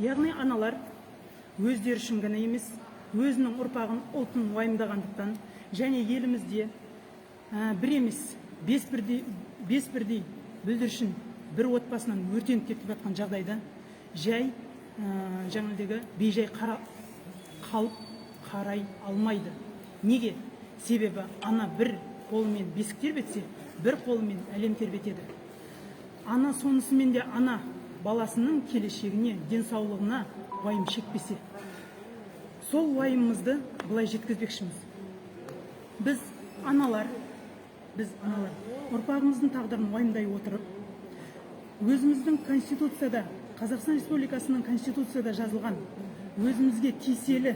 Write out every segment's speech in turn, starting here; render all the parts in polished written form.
Яғни аналар өздері үшін ғана емес, өзінің ұрпағын, ұлтын уайымдағандықтан және елімізде бір емес, бес бірдей бүлдіршін бір отбасынан өртеніп кетіп жатқан жағдайда жай жаңағыдегі бейжай қалып қарай алмайды. Неге? Себебі ана бір қолымен бесік тербетсе, бір қолымен әлем тербетеді. Ана сонысымен де ана баласының келешегіне, денсаулығына уайым шекпесе. Сол уайымымызды былай жеткізбекшіміз. Біз аналар ұрпағымыздың тағдырын уайымдай отырып, өзіміздің Конституцияда, Қазақстан Республикасының Конституцияда жазылған өзімізге тиеселі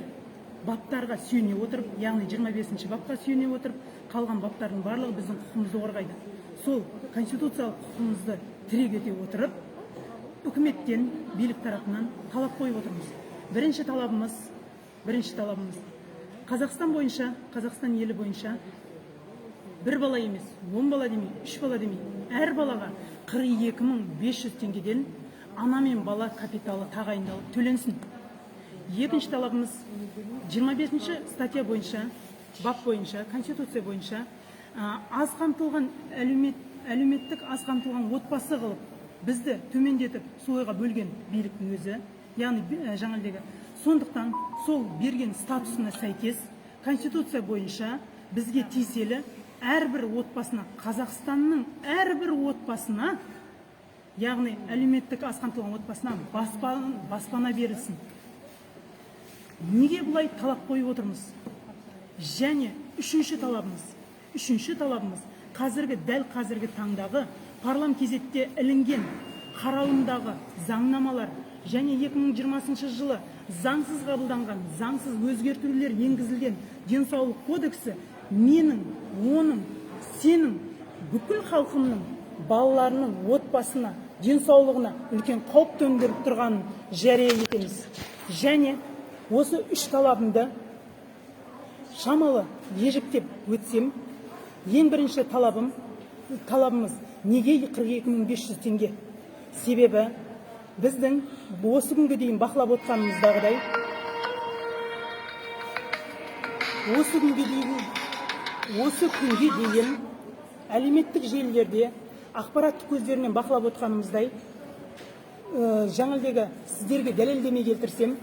баптарға сүйене отырып, яғни 25-ші бапқа сүйене отырып, қалған баптардың барлығы біздің құқығымызды қорғайды. Сол конституциялық құқығымызды тірек ете отырып, үкіметтен, билік тарапынан талап қойып отырмыз. Бірінші талабымыз Қазақстан бойынша, Қазақстан елі бойынша бір бала емес, 10 бала демей, 3 бала демей, әр балаға 42.500 теңгеден ана мен бала капиталы тағайындалып төленсін. Екінші талабымыз 25-ші статья бойынша, бап бойынша, Конституция бойынша аз қамтылған әлеуметтік аз қамтылған отбасы қылып бізді төмендетіп сойға бөлген биліктің өзі, яғни жаңалдегі. Сондықтан сол берген статусына сәйкес Конституция бойынша бізге тиеселі әрбір отбасына, Қазақстанның әрбір отбасына, яғни әлеуметтік аз қамтылған отбасына баспана берілсін. Неге бұлай талап қойып отырмыз? Және үшінші талабымыз дәл қазіргі таңдағы парлам кезетте ілінген қарауындағы заңнамалар және 2020 жылы заңсыз қабылданған, заңсыз өзгертулер енгізілген денсаулық кодексі менің, оның, сенің, бүкіл халқымның, балаларының отбасына, денсаулығына үлкен қауіп төндіріп тұрғанын жария етеміз. Және осы үш талабымды шамалы ежіктеп өтсем, ең бірінші талабымыз неге 42.500 теңге? Себебі біздің осы күнге дейін бақылап отқанымыздағыдай, осы күнге дейін әлеуметтік желілерде, ақпараттық көздерінен бақылап отқанымыздай, жаңылдегі сіздерге дәлелдеме келтірсем,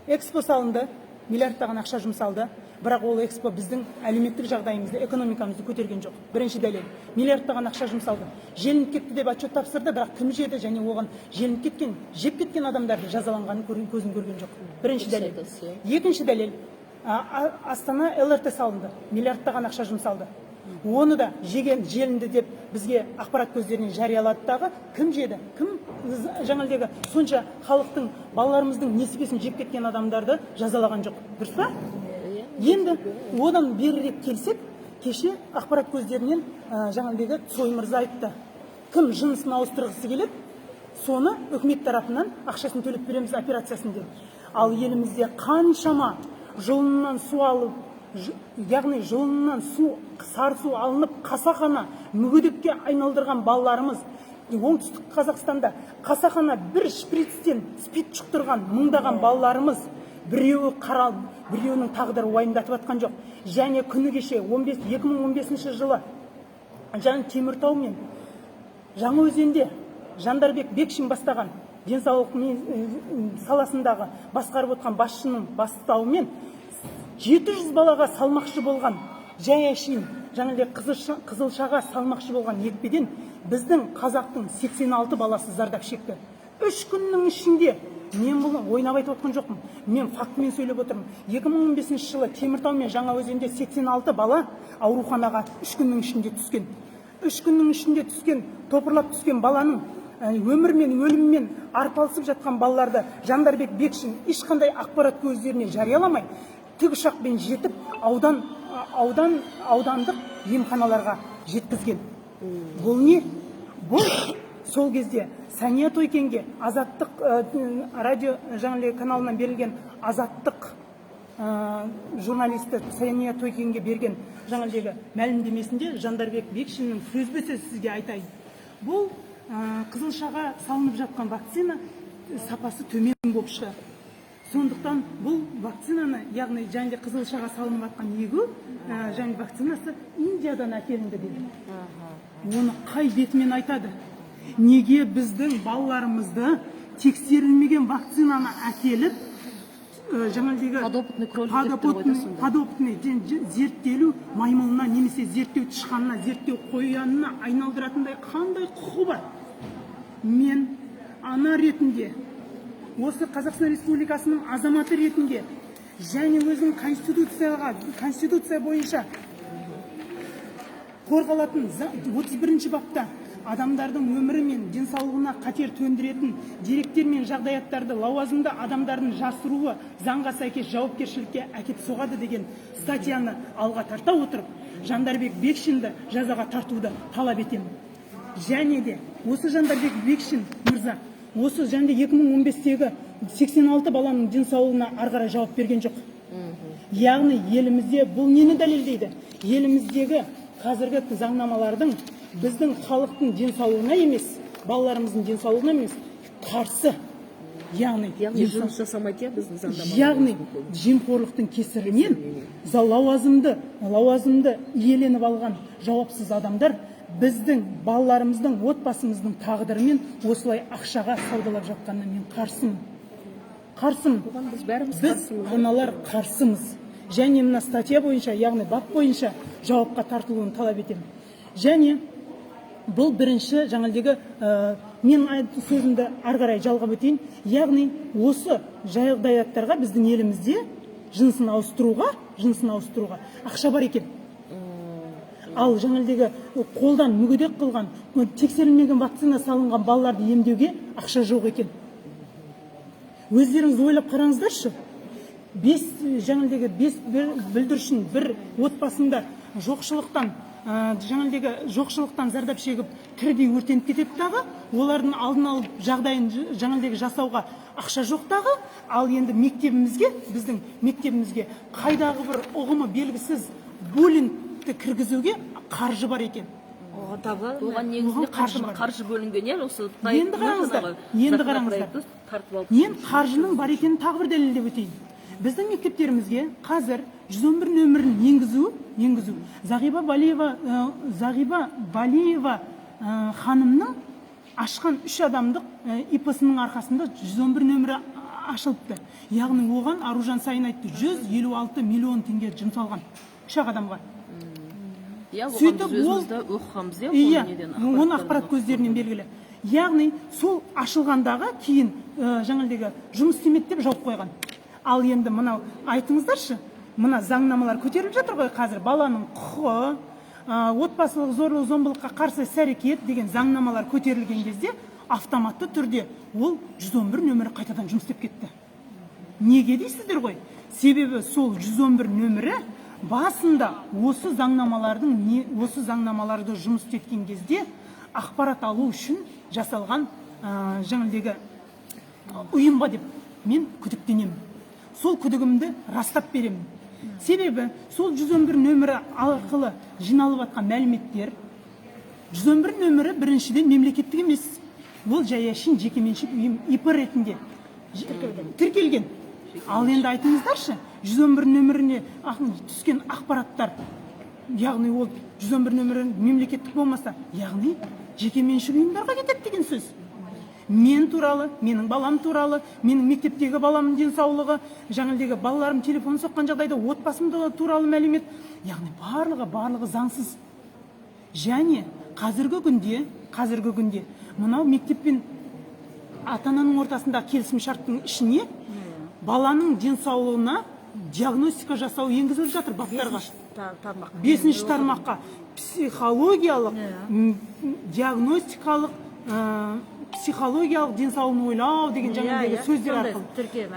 экспо салынды, миллиардтаған ақша жұмсалды, бірақ ол экспо біздің әлеуметтік жағдайымызды, экономикамызды көтерген жоқ. Бірінші дәлел, миллиардтаған ақша жұмсалды. Желініп кетті деп отчет тапсырды, бірақ кім жеді және оған желініп кеткен, жеп кеткен адамдарды жазаланғанын көзін көрген жоқ. Бірінші дәлел. Екінші дәлел, Астана ЛРТ салынды, миллиардтаған ақша жұмсалды. Оны да жеген желінді деп бізге ақпарат көздерінен жариялады дағы, кім жеді? Кім жаңалдегі сонша халықтың, балаларымыздың несібесін жеп кеткен адамдарды жазалаған жоқ. Дұрыс па? Енді одан берірек келсек, кеше ақпарат көздерінен жаңалдегі Цой мырза айтты. Кім жынысын ауыстырғысы келеді, соны үкімет тарапынан ақшасын төлеп береміз операциясын деді. Ал елімізде қаншама жолынан су алып, яғни жолынан сары су алынып, қасақана мүгедекке айналдырған балаларымыз, оңтүстік Қазақстанда қасақана бір шприцтен спид жұқтырған мыңдаған балаларымыз, біреуі қаралып, біреуінің тағдыры уайымдатып жатқан жоқ. Және күні кеше 2015 жылы Теміртау мен Жаңаөзенде Жандарбек Бекшин бастаған денсаулық саласындағы басқарып отқан басшының бастауымен 700 балаға салмақшы болған, жай әшейін қызылшаға салмақшы болған екпеден біздің қазақтың 86 баласы зардап шекті. 3 күннің ішінде, мен бұны ойнап айтып отқан жоқпын, мен фактімен сөйлеп отырмын. 2015 жылы Теміртау мен Жаңаөзенде 86 бала ауруханаға 3 күннің ішінде түскен. 3 күннің ішінде түскен, топырлап түскен баланың өмір мен өліммен арпалысып жатқан балаларды Жандарбек Бекшин ешқандай ақпарат көздеріне жарияламай, тікұшақпен жетіп, аудандық емханаларға жеткізген. Бұл не? Бұл сол кезде Сания Тойкенге Азаттық радио жаңалығы каналынан берілген Азаттық журналисті Сания Тойкенге берген жаңалығы мәлімдемесінде Жандарбек Бекшиннің сөзбе-сөз сізге айтайын. Бұл қызылшаға салынып жатқан вакцина сапасы төмен болып шығады. Сондықтан бұл вакцинаны, яғни және қызылшаға салынып жатқан егу, және вакцинасы Индиядан әкелінді дейді. Оны қай бетімен айтады? Неге біздің балаларымызды тексерілмеген вакцинаны әкеліп, подопытный зерттелу маймылына немесе зерттеу тышқанына, зерттеу қоянына айналдыратындай қандай құқы бар? Мен ана ретінде, осы Қазақстан Республикасының азаматы ретінде және өзінің конституция бойынша қорғалатын 31-ші бапта адамдардың өмірі мен денсаулығына қатер төндіретін деректер мен жағдаяттарды лауазымды адамдардың жасыруы заңға сәйкес жауапкершілікке әкеп соғады деген статьяны алға тарта отырып, Жандарбек Бекшинді жазаға тартуды талап етемін. Және де осы Жандарбек Бекшин мырза осы және 2015-тегі 86 баланың денсаулығына арғара жауап берген жоқ. Яғни елімізде бұл нені дәлелдейді? Еліміздегі қазіргі заңнамалардың біздің халықтың денсаулығына емес, балаларымыздың денсаулығына емес, қарсы. Яғни жұмыс жасамайды, біздің заңнамаларымыз. Яғни жемқорлықтың кесірінен лауазымды иеленіп алған жауапсыз адамдар біздің балаларымыздың, отбасымыздың тағдырымен осылай ақшаға саудалап жатқанына мен қарсымын. Біз бәріміз қарсымыз. Біз аналар қарсымыз. Және мына статья бойынша, яғни бап бойынша жауапқа тартылуын талап етемін. Және бұл бірінші жаңалдегі мен сөзімді арғарай жалғап өтейін. Яғни осы жағдаяттарға біздің елімізде жынысын ауыстыруға ақша бар екен. Ал жаңалдегі қолдан мүгедек қылған, тексерілмеген вакцина салынған балаларды емдеуге ақша жоқ екен. Өздеріңіз ойлап қараңыздаршы. 5 бүлдіршін бір отбасында жоқшылықтан зардап шегіп тірідей өртеніп кетеді дағы, олардың алдын алып жағдайын жасауға ақша жоқ дағы, ал енді біздің мектебімізге қайдағы бір ұғымы белгісіз буллингті кіргізуге қаржы бар екен. Оған негізінде қаржы бөлінген, осы енді қараңыздар. Мен қаржының бар екенін тағы бір дәлелдеп өтейін. Біздің мектептерімізге қазір 111 нөмірін енгізу Зағиба Балиева ханымның ашқан 3 адамдық ИП-сының арқасында 111 нөмірі ашылыпты. Яғни оған Аружан Сайын айтты, 156 миллион теңге жұмсалған 3 адамға. Оны ақпарат көздерінен белгілі. Яғни сол ашылғандағы кейін жұмыс істемеді деп жауып қойған. Ал енді мынау айтыңыздаршы, мына заңнамалар көтеріліп жатыр ғой қазір, баланың құқығы, отбасылық зорлық-зомбылыққа қарсы іс-әрекет деген заңнамалар көтерілген кезде автоматты түрде ол 111 нөмірі қайтадан жұмыс істеп кетті. Неге дейсіздер ғой? Себебі сол 111 нөмірі басында осы заңнамаларды жұмыс істеткен кезде ақпарат алу үшін жасалған жаңалдегі ұйымға деп мен күдіктенемін. Сол күдігімді растап беремін. Себебі сол 111 нөмірі арқылы жиналып жатқан мәліметтер, 111 нөмірі біріншіден мемлекеттік емес. Ол жаяшин жекеменшік ұйым ИП ретінде тіркелген. Ал енді айтыңыздаршы, 111 нөміріне түскен ақпараттар, яғни ол 111 нөмірі мемлекеттік болмаса, яғни жекеменшік ұйымдарға кетеді деген сөз. Мен туралы, менің балам туралы, менің мектептегі баламның денсаулығы, жаңылдегі балаларым телефон соққан жағдайда отбасым туралы мәлімет, яғни барлығы заңсыз. Және қазіргі күнде мынау мектеп пен ата-ананың ортасында келісім шарттың ішіне баланың денсаулығына диагностика жасау енгізіліп жатыр баптарға. 5-ші тармаққа психологиялық, диагностикалық, психологиялық денсаулығын ойлау деген жаңағы сөздер арқылы.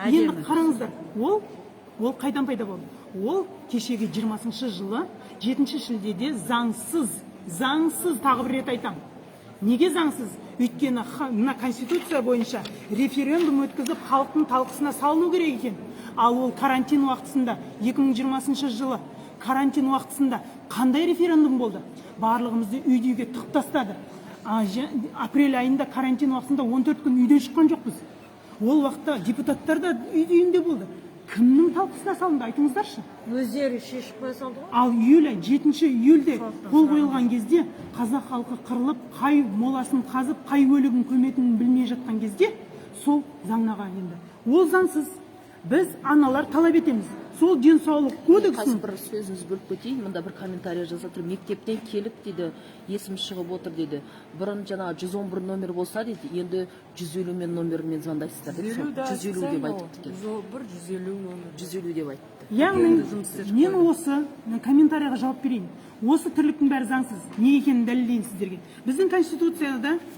Енді қараңыздар, ол қайдан пайда болды? Ол кешегі 20-шы жылы 7-ші шілдеде заңсыз тағы бір рет айтам. Неге заңсыз? Өйткені мына конституция бойынша референдум өткізіп халықтың талқысына салыну керек екен. Ал ол карантин уақытысында 2020 жылы карантин уақытысында қандай референдум болды? Барлығымызды үйдеге тығып тастады. Апрель айында карантин уақытысында 14 күн үйден шыққан жоқпыз. Ол уақытта депутаттар да үйінде болды. Кімнің талқысына салынды, айтыңыздаршы. Өздері шешіп қоя салды ғой. Ал 7 июльде қол қойылған кезде қазақ халқы қырылып, қай моласын қазып, қай өлігін көметінін білмей жатқан кезде сол заңнаға енді. Ол заңсыз. Біз аналар талап етеміз. Сол денсаулық кодексін. Қазір бір сөзіңізді бөліп кетейін, мында бір комментарий жазып тұр. Мектептен келіп дейді, есім шығып отыр дейді. Бұрын жаңағы 111 номер болса дейді, енді 150 номермен звондайсыздар дейді. 150 деп айтыпты. 150 номер. 150 деп айтты. Яғни мен осы комментарийға жауап берейін. Осы тірліктің бәрі заңсыз. Не екенін дәлелдейін сіздерге. Біздің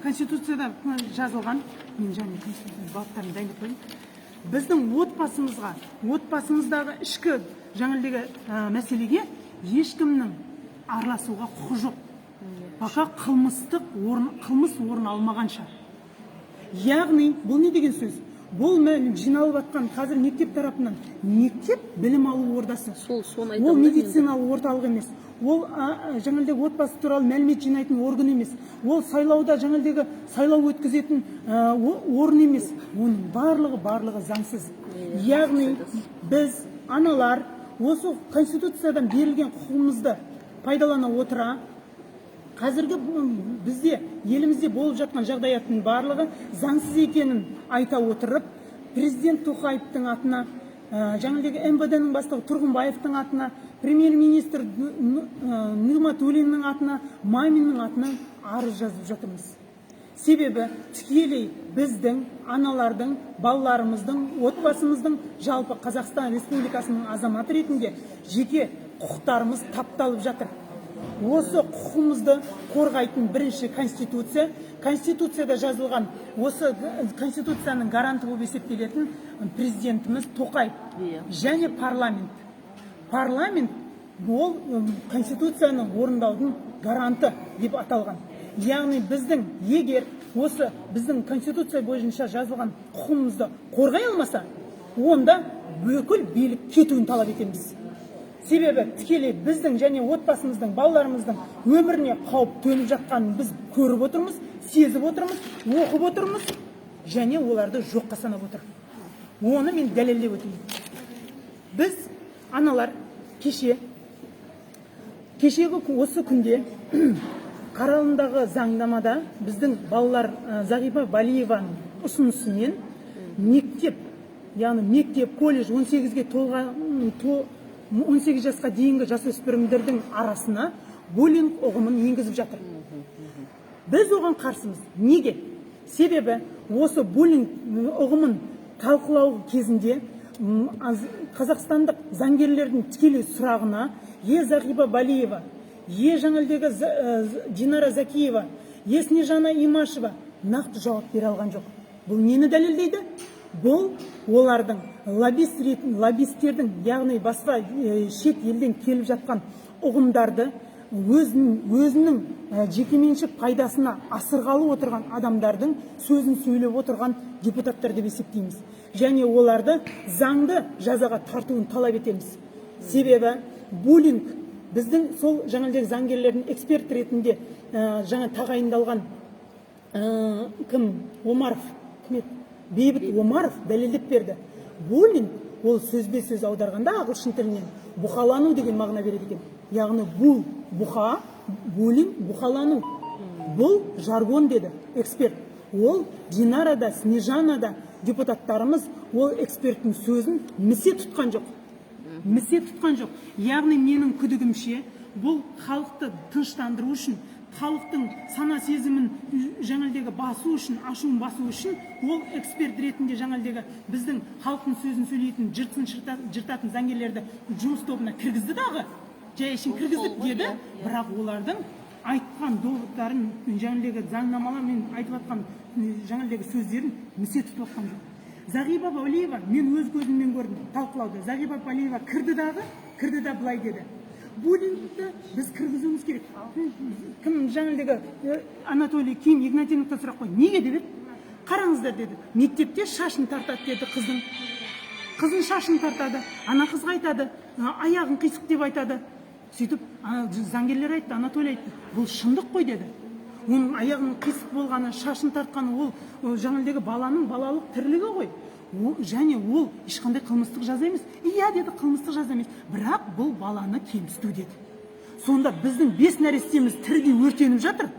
конституцияда жазылған, мен және конституцияның баптарын дайындап қойдым. Біздің отбасымыздағы ішкі жаңылдегі мәселеге ешкімнің араласуға құқы жоқ. Бақа қылмыс орын алмағанша. Яғни, бұл не деген сөз? Бұл жиналып атқан қазір мектеп тарапынан, мектеп білім алу ордасы. Ол медициналық орталық емес. Ол жаңылдегі отбасы туралы мәлімет жинайтын орган емес. Ол сайлауда жаңылдегі сайлау өткізетін орын емес. Оның барлығы заңсыз. Яғни біз аналар осы конституциядан берілген құқығымызды пайдалана отыра, қазіргі бізде елімізде болып жатқан жағдаяттың барлығы заңсыз екенін айта отырып, президент Тоқаевтың атына, жаңылдегі МВД-нің бастығы Тұрғынбаевтың атына, премьер-министр Нығматуллиннің атына, Маминнің атына арыз жазып жатырмыз. Себебі тікелей біздің аналардың, балаларымыздың, отбасымыздың, жалпы Қазақстан Республикасының азаматы ретінде жеке құқықтарымыз тапталып жатыр. Осы құқығымызды қорғайтын бірінші конституцияда жазылған, осы конституцияның гаранты болып есептелетін президентіміз Тоқаев және парламент. Парламент ол конституцияның орындаудың гаранты деп аталған. Яғни егер осы біздің конституция бойынша жазылған құқығымызды қорғай алмаса, онда бүкіл билік кетуін талап етеміз. Себебі тікелей біздің және отбасымыздың, балаларымыздың өміріне қауіп төніп жатқанын біз көріп отырмыз, сезіп отырмыз, оқып отырмыз, және оларды жоққа санап отыр. Оны мен дәлелдеп өтейін. Біз аналар кешегі осы күнде қаралымдағы заңнамада біздің балалар Зағипа Балиеваның ұсынысымен мектеп, колледж 18 жасқа дейінгі жасөспірімдердің арасына буллинг ұғымын енгізіп жатыр. Біз оған қарсымыз. Неге? Себебі осы буллинг ұғымын талқылау кезінде қазақстандық заңгерлердің тікелей сұрағына Зағипа Балиева, жаңылдегі Динара Закиева, Снежана Имашева нақты жауап бере алған жоқ. Бұл нені дәлелдейді? Бұл олардың лоббистердің, яғни басқа шет елден келіп жатқан ұғымдарды өзінің жекеменшік пайдасына асырғалы отырған адамдардың сөзін сөйлеп отырған депутаттар деп есептейміз. Және оларды заңды жазаға тартуын талап етеміз. Себебі буллинг біздің сол жаңылдегі заңгерлердің эксперт ретінде жаңа тағайындалған Бейбіт Омаров дәлелдеп берді. Буллинг ол сөзбе-сөз аударғанда ағылшын тілінен бұқалану деген мағына береді екен. Яғни бұқа, буллинг, бұқалану. Бұл жаргон деді эксперт. Ол Динарада, Снежанада депутаттарымыз ол эксперттің сөзін місе тұтқан жоқ. Яғни менің күдігімше бұл халықты тыныштандыру үшін, халықтың сана сезімін жаңылдегі басу үшін, ашуын басу үшін, ол эксперт ретінде жаңылдегі біздің халықтың сөзін сөйлейтін, жыртсын жыртатын заңгерлерді жұмыс тобына кіргізді дағы, жайшын кіргізіп деді, бірақ олардың айтқан доводтарын, жаңылдегі заңнамалар мен айтып атқан жаңылдегі сөздерін місе тұтып атқан жоқ. Зағипа Балиева, мен өз көзіммен көрдім талқылауды. Зағипа Балиева кірді да былай деді. Буллингті біз кіргізуіміз керек. Кім жаңылдегі Анатолий Ким Игнатьевнан сұрақ қой. Неге деп еді? Қараңыздар деді. Мектепте шашын тартады деді қыздың. Қызын шашын тартады. Ана қызға айтады, аяғын қисық деп айтады. Сөйтіп заңгерлер айтты, Анатолий айтты. Бұл шындық қой деді. оның аяғының қисық болғаны, шашын тартқаны ол жаңағыдегі баланың балалық тірлігі ғой. Және ол ешқандай қылмыстық жаза емес. Иә деді, қылмыстық жаза емес. Бірақ бұл баланы кемсіту деді. Сонда біздің 5 нәрестеміз тірідей өртеніп жатыр.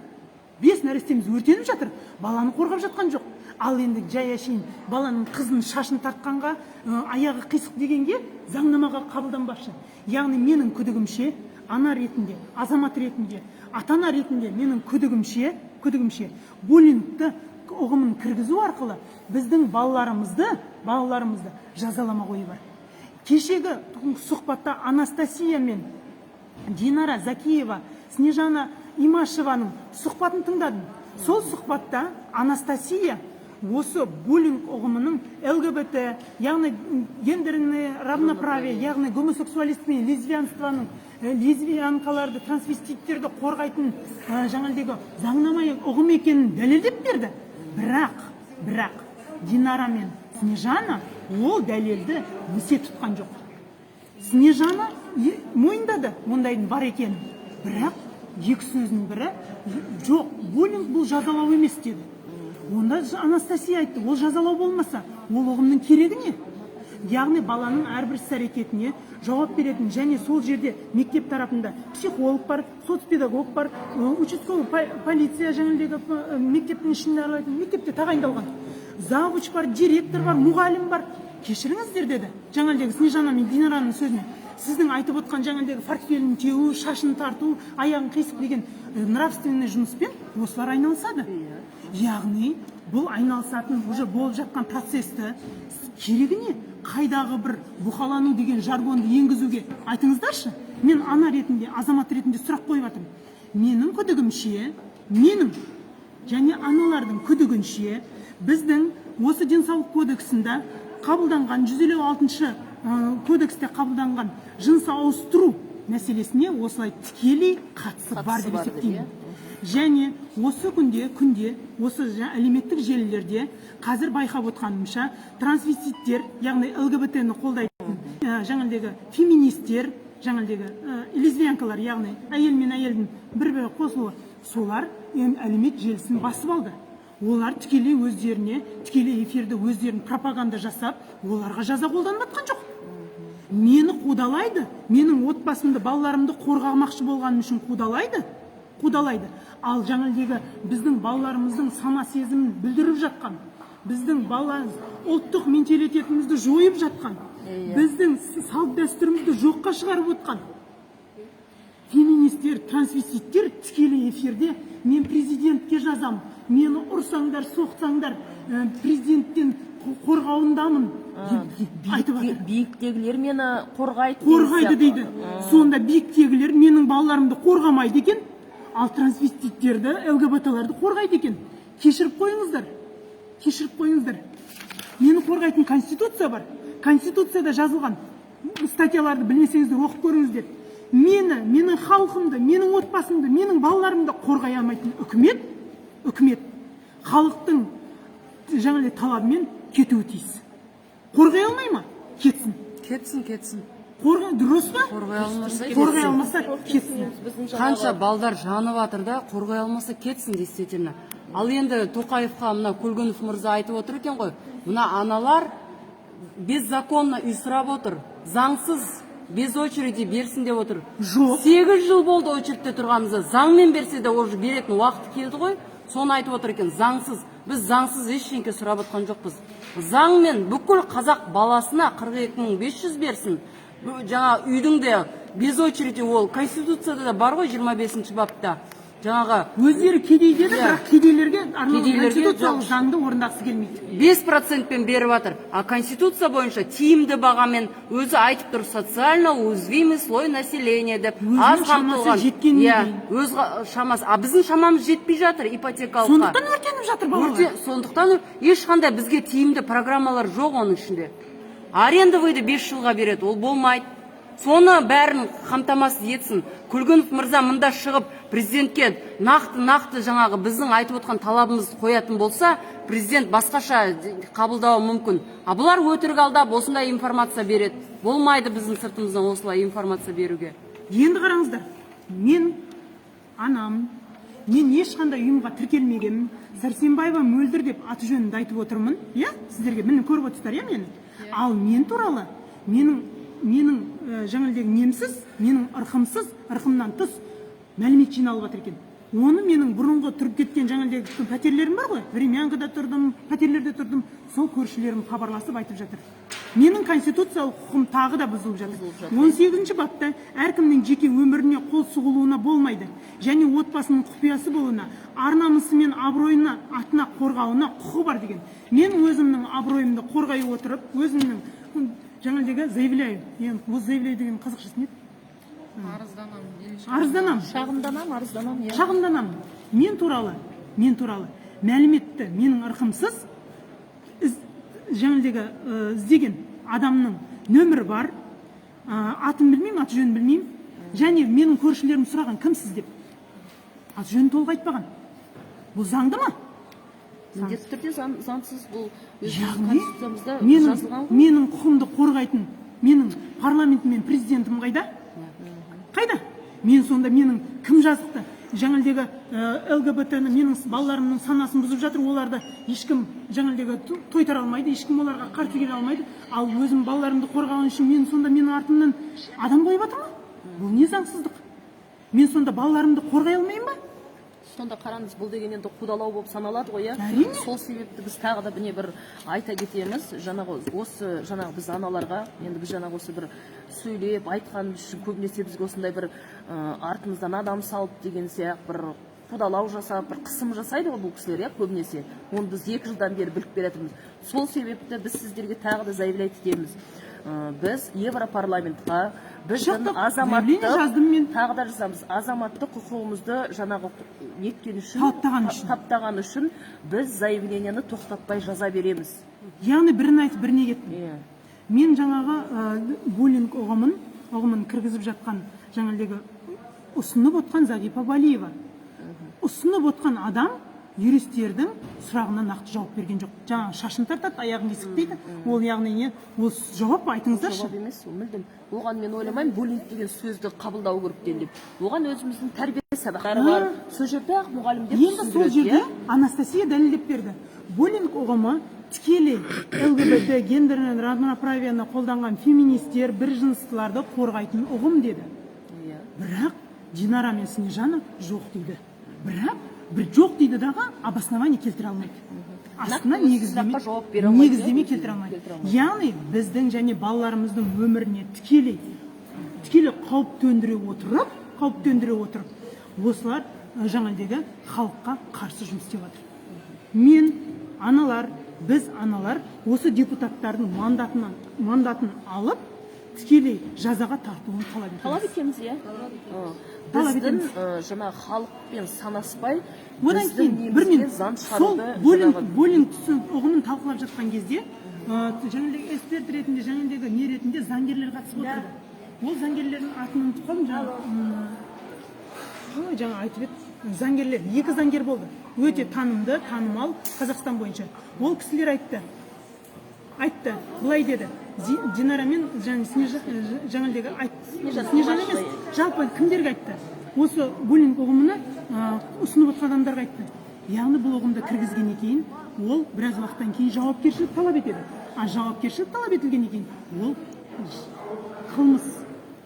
5 нәрестеміз өртеніп жатыр. Баланы қорғап жатқан жоқ. Ал енді жай әшейін баланың қызының шашын тартқанға, аяғы қисық дегенге заңнамаға қабылданбақшы. Яғни менің күдігімше, ана ретінде, азамат ретінде, ата-ана ретінде менің күдігімше буллингті ұғымын кіргізу арқылы біздің балаларымызды жазалама ойы бар. Кешегі сұхбатта Анастасия мен Динара Закиева, Снежана Имашеваның сұхбатын тыңдадым. Сол сұхбатта Анастасия осы буллинг ұғымының ЛГБТ, яғни гендерное равноправие, яғни гомосексуалистный, лесбиянкаларды, трансвеститтерді қорғайтын жаңағыдегі заңнама ұғым екенін дәлелдеп берді. Бірақ Динара мен Снежана ол дәлелді місе тұтқан жоқ. Снежана мойындады ондайдың бар екенін. Бірақ екі сөзінің бірі жоқ, буллинг бұл жазалау емес деді. Онда Анастасия айтты, ол жазалау болмаса, ол ұғымның керегі не? Яғни баланың әрбір іс-әрекетіне жауап беретін, және сол жерде мектеп тарапында психолог бар, соцпедагог бар, участковый полиция жаңағыдегі мектептің ішінде аралайтын, мектепте тағайындалған завуч бар, директор бар, мұғалім бар. Кешіріңіздер деді жаңағыдегі Снежана мен Динараның сөзіне. Сіздің айтып отқан жаңағыдегі портфелін теу, шашын тарту, аяғын қисық деген нравственный жұмыспен осылар айналысады. Яғни бұл айналысатын уже болып жатқан процесті керегі не? Қайдағы бір бұқалану деген жаргонды енгізуге айтыңыздаршы. Мен ана ретінде, азамат ретінде сұрақ қойып жатырмын. Менің күдігімше, және аналардың күдігінше, біздің осы денсаулық кодексінде қабылданған 156 кодексте қабылданған жыныс ауыстыру мәселесіне осылай тікелей қатысы бар деп есептеймін. Және осы күнде осы әлеуметтік желілерде қазір байқап отқанымша трансвеститтер, яғни ЛГБТ-ні қолдайтын жаңағыдегі феминистер, жаңағыдегі лесбиянкалар, яғни әйел мен әйелдің бір-бірі қосылуы, солар әлеумет желісін басып алды. Олар тікелей эфирді өздерін пропаганда жасап, оларға жаза қолданып жатқан жоқ. Мені қудалайды, менің отбасымды, балаларымды қорғамақшы болғаным үшін қудалайды. Ал жаңағыдегі біздің балаларымыздың сана сезімін бүлдіріп жатқан, біздің балаларымыз ұлттық менталитетімізді жойып жатқан, біздің салт дәстүрімізді жоққа шығарып отқан феминистер, трансвеститтер тікелей эфирде мен президентке жазам, мені ұрсаңдар, соқсаңдар, президенттен қорғауындамын айтып жатыр. Биіктегілер мені қорғайды дейді. Сонда биіктегілер менің балаларымды қорғамайды екен, ал трансвеститтерді, ЛГБТ-ларды қорғайды екен. Кешіріп қойыңыздар. Мені қорғайтын конституция бар. Конституцияда жазылған статьяларды білмесеңіздер оқып көріңіздер. Менің халқымды, менің отбасымды, менің балаларымды қорғай алмайтын үкімет халықтың жаңағыдай талабымен кетуі тиіс. Қорғай алмай ма? Кетсін. Дұрыс па? Қорғай алмаса кетсін. Қанша балдар жанып жатыр да, қорғай алмаса кетсін действительно. Ал енді Тоқаевқа мына Көлгінов мырза айтып отыр екен ғой, мына аналар беззаконно үй сұрап отыр, заңсыз без очереди берсін деп отыр. Жоқ. 8 жыл болды очередте тұрғанымызда, заңмен берсе де уже беретін уақыт келді ғой. Соны айтып отыр екен, заңсыз. Біз заңсыз ештеңке сұрап отқан жоқпыз. Заңмен бүкіл қазақ баласына 42.500 берсін. Жаңа үйдің де без очереди, ол конституцияда да бар ғой, 25-ші бапта. Жаңағы өздері кедей деді, бірақ кедейлерге конституциялық заңды орындағысы келмейді. 5%-пен беріп жатыр. А конституция бойынша тиімді бағамен өзі айтып тұр, социально уязвимый слой населения деп. Өзінің шамасы жеткеннен өз шамасы. А біздің шамамыз жетпей жатыр ипотекалыққа. Сондықтан өртеніп жатыр балалар. Сондықтан ешқандай бізге тиімді программалар жоқ оның ішінде. Арендовыйды 5 жылға береді, ол болмайды. Соны бәрін қамтамасыз етсін. Көлгінов мырза мында шығып президентке нақты жаңағы біздің айтып отқан талабымызды қоятын болса, президент басқаша қабылдауы мүмкін. А бұлар өтірік алдап осындай информация береді. Болмайды біздің сыртымыздан осылай информация беруге. Енді қараңыздар, мен анам, мен ешқандай ұйымға тіркелмегенмін. Сәрсенбаева мөлдір деп аты жөнімді айтып отырмын. Иә, сіздерге міне көріп отырсыздар, иә мені. Ал мен туралы менің жаңағыдегі немсіз, менің ырқымсыз, ырқымнан тыс мәлімет жиналып жатыр екен. Оны менің бұрынғы тұрып кеткен жаңағыдегі пәтерлерім бар ғой, Времянкада тұрдым, пәтерлерде тұрдым, сол көршілерім хабарласып айтып жатыр. Менің конституциялық құқым тағы да бұзылып жатыр. 18-ші бапта әркімнің жеке өміріне қол сұғылуына болмайды, және отбасының құпиясы болуына, ар-намысы мен абыройына, атына қорғауына құқы бар деген. Мен өзімнің абыройымды қорғай отырып, өзімнің жаңағыдегі заявляю. Осы заявляю деген қазақшасы не? Арызданам. Шағымданам. Мен туралы мәліметті менің ырқымсыз жаңағыдегі іздеген адамның нөмірі бар, атын білмеймін, аты жөнін білмеймін, және менің көршілерім сұраған кімсіз деп. Аты жөнін толық айтпаған. Бұл заңды ма? Міндетті түрде заңсыз, бұл яғни конституциямызда жазылған. Менің құқымды қорғайтын менің парламентім мен президентім қайда? Қайда? Мен сонда менің кім жазықты? Жаңағыдегі ЛГБТ-ні менің балаларымның санасын бұзып жатыр, оларды ешкім жаңағыдегі тойтара алмайды, ешкім оларға қарсы келе алмайды. Ал өзім балаларымды қорғаған үшін мен сонда менің артымнан адам қойып жатыр ма? Бұл не заңсыздық? Мен сонда балаларымды қорғай алмаймын ба? Сонда қараңыз, бұл деген енді қудалау болып саналады ғой, Әрине. Сол себепті біз тағы да міне бір айта кетеміз, жаңағы біз аналарға, енді біз жаңағы осы бір сөйлеп айтқанымыз үшін көбінесе бізге осындай бір артымыздан адам салып деген сияқты бір қудалау жасап, бір қысым жасайды ғой бұл кісілер, көбінесе. Оны біз 2 жылдан бері біліп беретінбіз. Сол себепті біз сіздерге тағы да заявлять етеміз. Біз Европарламентқа біздің азаматтық, тағы да жазамыз, азаматтық құқығымызды жаңағы неткен үшін, таптаған үшін біз заявленияны тоқтатпай жаза береміз. Яғни бірін айтып біріне кеттім. Мен жаңағы буллинг ұғымын кіргізіп жатқан жаңағыдегі ұсынып отқан Зағипа Балиева. Ұсынып отқан адам юристтердің сұрағына нақты жауап берген жоқ. Жаңағы шашын тартады, аяғын кесіктейді. Ол яғни не? Ол жауап айтыңыздаршы. Жауап емес, мүлдем. Оған мен ойламаймын, буллинг деген сөзді қабылдау керек деп. Оған өзіміздің тәрбие сабақтары бар. Сол жерде ақ мұғалімдер түсіндіреді. Енді сол жерде Анастасия дәлелдеп берді. Буллинг ұғымы тікелей ЛГБТ гендерін равноправияны қолданған феминистер, біржыныстыларды қорғайтын ұғым деді. Бірақ Динара мен Снежана жоқ дейді. Бірақ бір жоқ дейді дағы обоснование келтіре алмайды. Астына негіздеме келтіре алмайды. Яғни біздің және балаларымыздың өміріне тікелей қауіп төндіре отырып, осылар жаңағыдегі халыққа қарсы жұмыс істеп жатыр. Біз аналар осы депутаттардың мандатын алып, тікелей жазаға тартуын талап етеміз. Біздің жаңа халықпен санаспай, біздің немізге заң шығаруды буллинг ұғымын талқылап жатқан кезде, жаңағыдегі эксперт ретінде, жаңағыдегі не ретінде заңгерлер қатысып отырды. Ол заңгерлердің атын ұмытып жаңа айтып еді, заңгерлер, 2 заңгер болды. Өте танымды, танымал Қазақстан бойынша. Ол кісілер айтты, былай деді. Динара мен жаңағыдегі Снежана емес, жалпы кімдерге айтты? Осы буллинг ұғымына ұсынып отқан адамдарға айтты. Яғни бұл ұғымды кіргізгеннен кейін, ол біраз уақыттан кейін жауапкершілік талап етеді. Жауапкершілік талап етілгеннен кейін, ол қылмыс,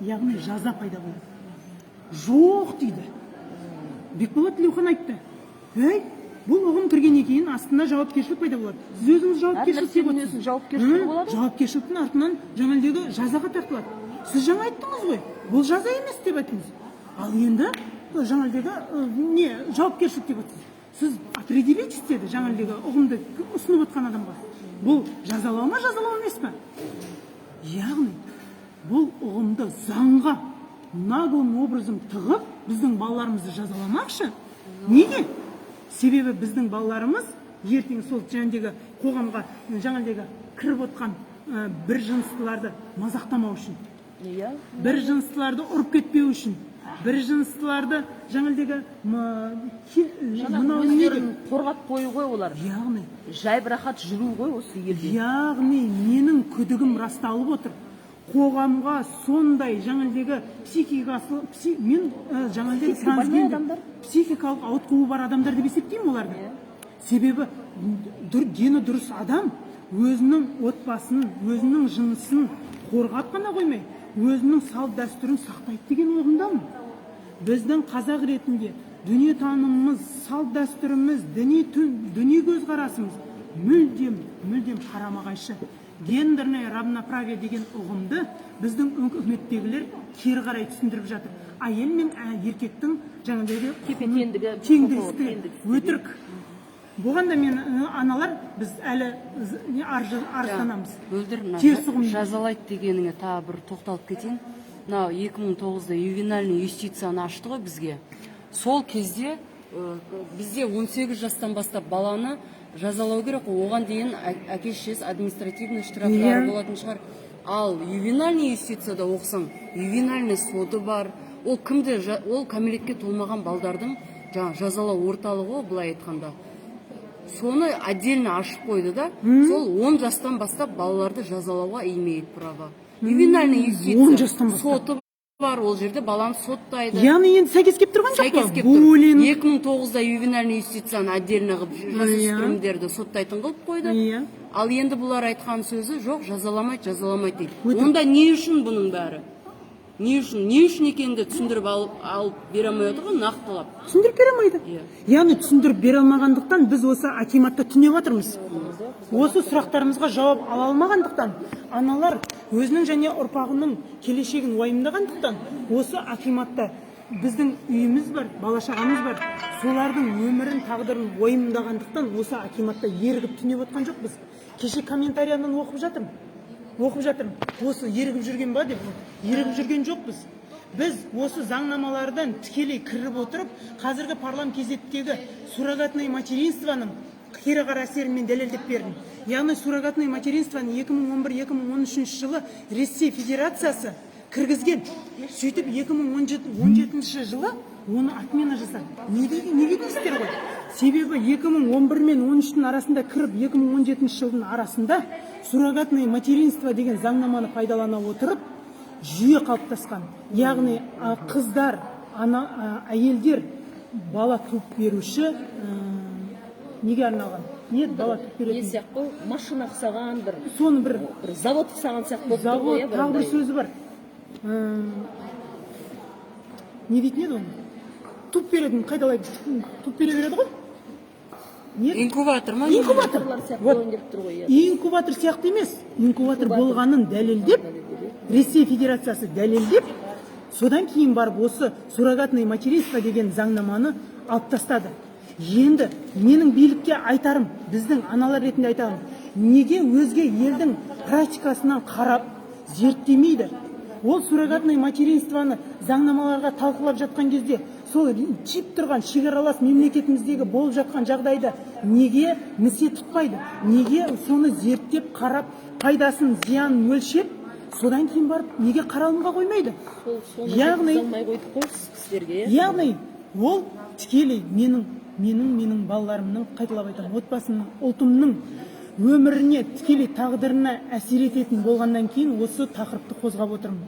яғни жаза пайда болады. Жоқ дейді. Бекболат Тілеухан айтты. Бұл ұғым кіргеннен кейін астында жауапкершілік пайда болады. Сіз өзіңіз жауапкершілік деп отырсыз. Жауапкершіліктің артынан жаңағыдегі жазаға тартылады. Сіз жаңа айттыңыз ғой, бұл жаза емес деп айттыңыз. Ал енді жаңағыдегі жауапкершілік деп отырсыз. Сіз определитесь деді жаңағыдегі ұғымды ұсынып отқан адамға. Бұл жазалау ма, жазалау емес пе? Яғни бұл ұғымды заңға наглым образом тығып, біздің балаларымызды жазаламақшы. Неге? Себебі біздің балаларымыз ертең сол жаңағыдегі қоғамға жаңағыдегі кіріп отқан бір жыныстыларды мазақтамау үшін, бір жыныстыларды ұрып кетпеу үшін, бір жыныстыларды жаңағыдегі қорғап қою ғой олар. Яғни жай бірақат жүру ғой осы елде. Яғни менің күдігім расталып отыр. қоғамға сондай жаңағыдегі мен жаңағыдегі психикалық ауытқуы бар адамдар деп есептеймін оларды. Себебі дені дұрыс адам өзінің отбасын, өзінің жынысын қорғап қана қоймай, өзінің салт дәстүрін сақтайды деген ұғымдамын. Біздің қазақ ретінде дүниетанымымыз, салт дәстүріміз, діни көзқарасымыз мүлдем қарама-қайшы. Гендерное равноправие деген ұғымды біздің үкіметтегілер кері қарай түсіндіріп жатыр. Әйел мен еркектің жаңағыдегі теңдістігі өтірік. Бұған да мен аналар біз әлі арызданамыз. Мөлдір, жазалайды дегеніңе тағы бір тоқталып кетейін. Мынау 2009-да ювенальный юстицияны ашты ғой бізге. Сол кезде бізде 18 жастан бастап баланы жазалау керек, оған дейін әке-шешесі административный штрафтары болатын шығар. Ал ювенальный юстицияда оқысаң, ювенальный соты бар. Ол кімді, ол кәмелетке толмаған балдардың жазалау орталығы, былай айтқанда. Соны отдельно ашып қойды да, сол 10 жастан бастап балаларды жазалауға имеет право. Ювенальный юстиция соты бар, ол жерде баланы соттайды. Яғни енді сәйкес кеп тұрған жоқ па? 2009-да ювенальный юстицияны отдельно қылып жасөспірімдерді соттайтын қылып қойды. Ал енді бұлар айтқан сөзі жоқ, жазаламайды дейді. Онда не үшін бұның бәрі? Не үшін екенді түсіндіріп алып бере алмайды ғой, нақтылап. Түсіндіріп бере алмайды. Яғни түсіндіріп бере алмағандықтан біз осы акиматта түнеп жатырмыз. Осы сұрақтарымызға жауап ала алмағандықтан, аналар өзінің және ұрпағының келешегін уайымдағандықтан, осы акиматта біздің үйіміз бар, бала-шағамыз бар, солардың өмірін, тағдырын уайымдағандықтан осы акиматта ерігіп түнеп отқан жоқ біз. Кеше комментариядан оқып жатырмын. Осы ерігіп жүрген ба деп, ерігіп жүрген жоқпыз. Біз осы заңнамалардан тікелей кіріп отырып, қазіргі парламент кезеттегі суррогатное материнствоның кері қара әсерімен дәлелдеп бердім. Яғни суррогатное материнствоны 2011-2013 жылы Ресей Федерациясы кіргізген. Сөйтіп 2017 жылы оны отмена жасады. Неге дейсіздер ғой? Себебі 2011 мен 13-тің арасында кіріп, 2017 жылдың арасында суррогатное материнство деген заңнаманы пайдалана отырып, жүйе қалыптасқан. Яғни қыздар, әйелдер бала туып беруші, неге арналған? Не бала туып беретін? Не сияқты, машина қысаған бір. Соны бір завод қысаған сияқты болды. Завод, тағы бір сөзі бар. Не дейтін еді оны? Туып беретін, қайдалайды? Туып бере береді ғой? Инкубатор ма? Инкубатор. Инкубатор сияқты емес. Инкубатор болғанын дәлелдеп, Ресей Федерациясы дәлелдеп, содан кейін барып осы суррогатное материнство деген заңнаманы алып тастады. Енді менің билікке айтарым, біздің аналар ретінде айтарым, неге өзге елдің практикасынан қарап зерттемейді? Ол суррогатное материнствоны заңнамаларға талқылап жатқан кезде, сол тиіп тұрған шекаралас мемлекетіміздегі болып жатқан жағдайды неге місе тұтпайды? Неге соны зерттеп қарап, пайдасын, зиянын өлшеп, содан кейін барып неге қаралымға қоймайды? Яғни ол тікелей менің балаларымның, қайталап айтамын, отбасымның, ұлтымның өміріне, тікелей тағдырына әсер ететін болғаннан кейін осы тақырыпты қозғап отырмын.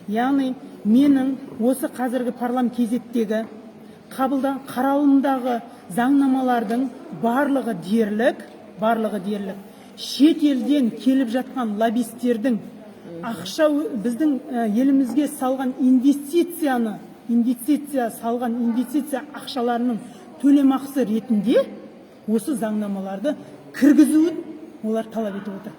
Яғни менің осы қазіргі парламент кезеттегі қаралымдағы заңнамалардың барлығы дерлік. Шет елден келіп жатқан лоббистердің ақша біздің елімізге салған инвестиция ақшаларының төлемақысы ретінде осы заңнамаларды кіргізуін олар талап етіп отыр.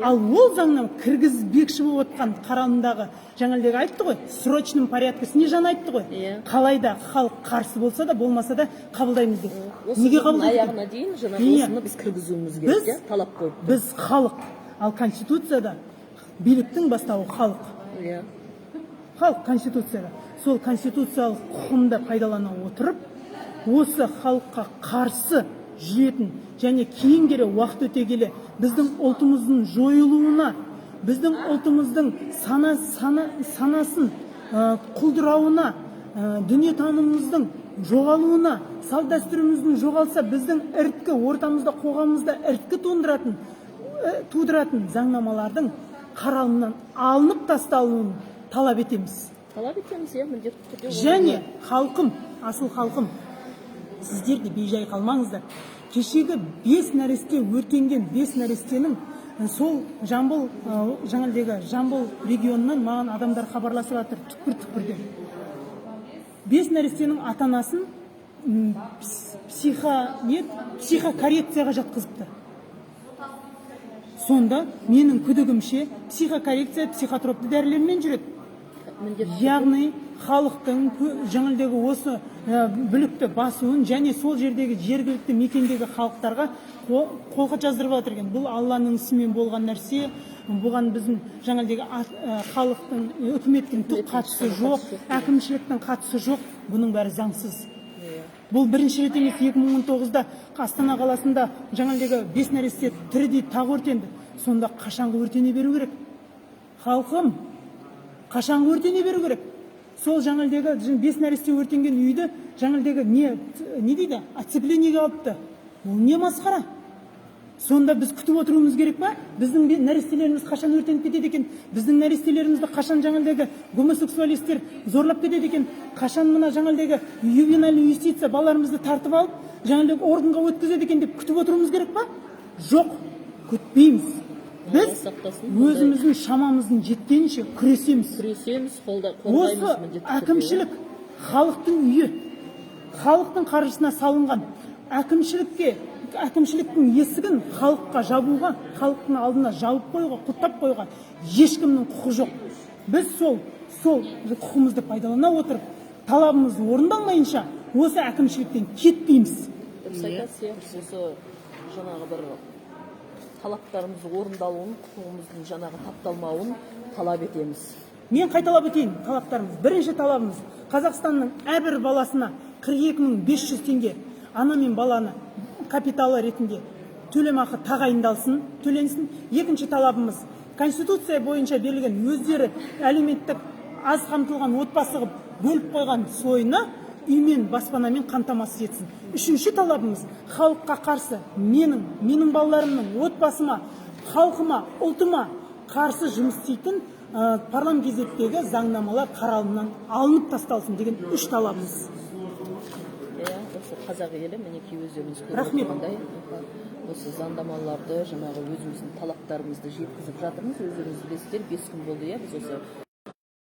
Ал ол заңнама кіргізбекші болып отқан қаралымдағы жаңалдегі айтты ғой, срочным порядке, Снежан айтты ғой, қалайда халық қарсы болса да, болмаса да қабылдаймыз деп. Неге қабылдайды? Аяғына дейін осыны біз кіргізуіміз керек, талап қойып. Біз халық, ал конституцияда биліктің бастауы халық. Халық конституцияда. Сол конституциялық құқымды пайдалана отырып, осы халыққа қарсы жүретін және кейін келе уақыт өте келе біздің ұлтымыздың жойылуына, біздің ұлтымыздың санасын құлдырауына, дүниетанымымыздың жоғалуына, салт дәстүріміздің жоғалса, біздің ортамызда, қоғамымызда іріткі тудыратын заңнамалардың қаралымнан алынып тасталуын талап етеміз. Талап етеміз, иә, міндетті түрде. Және халқым, асыл халқым, сіздер де бейжай қалмаңыздар. Кешегі 5 нәресте өртенген 5 нәрестенің сол Жамбыл, жаңалдегі Жамбыл регионынан маған адамдар хабарласып жатыр түкпір-түкпірден. 5 нәрестенің ата-анасын психокоррекцияға жатқызыпты. Сонда менің күдігімше психокоррекция психотропты дәрілермен жүреді. Яғни халықтың жаңылдегі осы бүлікті басуын және сол жердегі жергілікті мекендегі халықтарға қолхат жаздырып жатыр екен. Бұл Алланың ісімен болған нәрсе, бұған біздің жаңылдегі халықтың, үкіметтің түк қатысы жоқ, әкімшіліктің қатысы жоқ, бұның бәрі заңсыз. Бұл бірінші рет емес, 2019-да Астана қаласында жаңалдегі 5 нәресте тірідей тағы өртенді. Сонда қашанғы өртене беру керек? Халқым, қашанғы өртене беру керек? Сол жаңалдегі 5 нәресте өртенген үйді жаңалдегі не дейді? Оцеплениеге алыпты. Бұл не масқара? Сонда біз күтіп отыруымыз керек па? Біздің нәрестелеріміз қашан өртеніп кетеді екен? Біздің нәрестелерімізді қашан жаңалдегі гомосексуалистер зорлап кетеді екен? Қашан мына жаңалдегі ювенальный юстиция балаларымызды тартып алып, жаңалдегі органға өткізеді екен деп күтіп отыруымыз керек па? Жоқ, күтпейміз. Біз өзіміздің шамамыздың жеткенше күресеміз. Осы әкімшілік халықтың үйі, халықтың қаржысына салынған әкімшіліктің есігін халыққа жабуға, халықтың алдына жауып қоюға, құттап қоюға ешкімнің құқы жоқ. Біз сол құқымызды пайдалана отырып, талабымыз орындалмайынша осы әкімшіліктен кетпейміз. Осы жаңағы бір талаптарымыз орындалуын, құқығымыздың жаңағы тапталмауын талап етеміз. Мен қайталап өтейін талаптарымыз. Бірінші талабымыз Қазақстанның әрбір баласына 42.500 теңге ана мен баланы капиталы ретінде төлемақы тағайындалсын, төленсін. Екінші талабымыз Конституция бойынша берілген өздері әлеуметтік аз қамтылған отбасы қылып бөліп қойған сойыны үймен, баспанамен қамтамасыз етсін. Үшінші талабымыз халыққа қарсы менің балаларымның отбасыма, халқыма, ұлтыма қарсы жұмыс істейтін парламент кезектегі заңнамалар қаралымнан алынып тасталсын деген 3 талабымыз. Осы қазақ елі мінекей өздеріңіз көріп отырғандай осы заңнамаларды жаңағы өзіміздің талаптарымызды жеткізіп жатырмыз. Өздеріңіз білесіздер, 5 күн болды, біз осы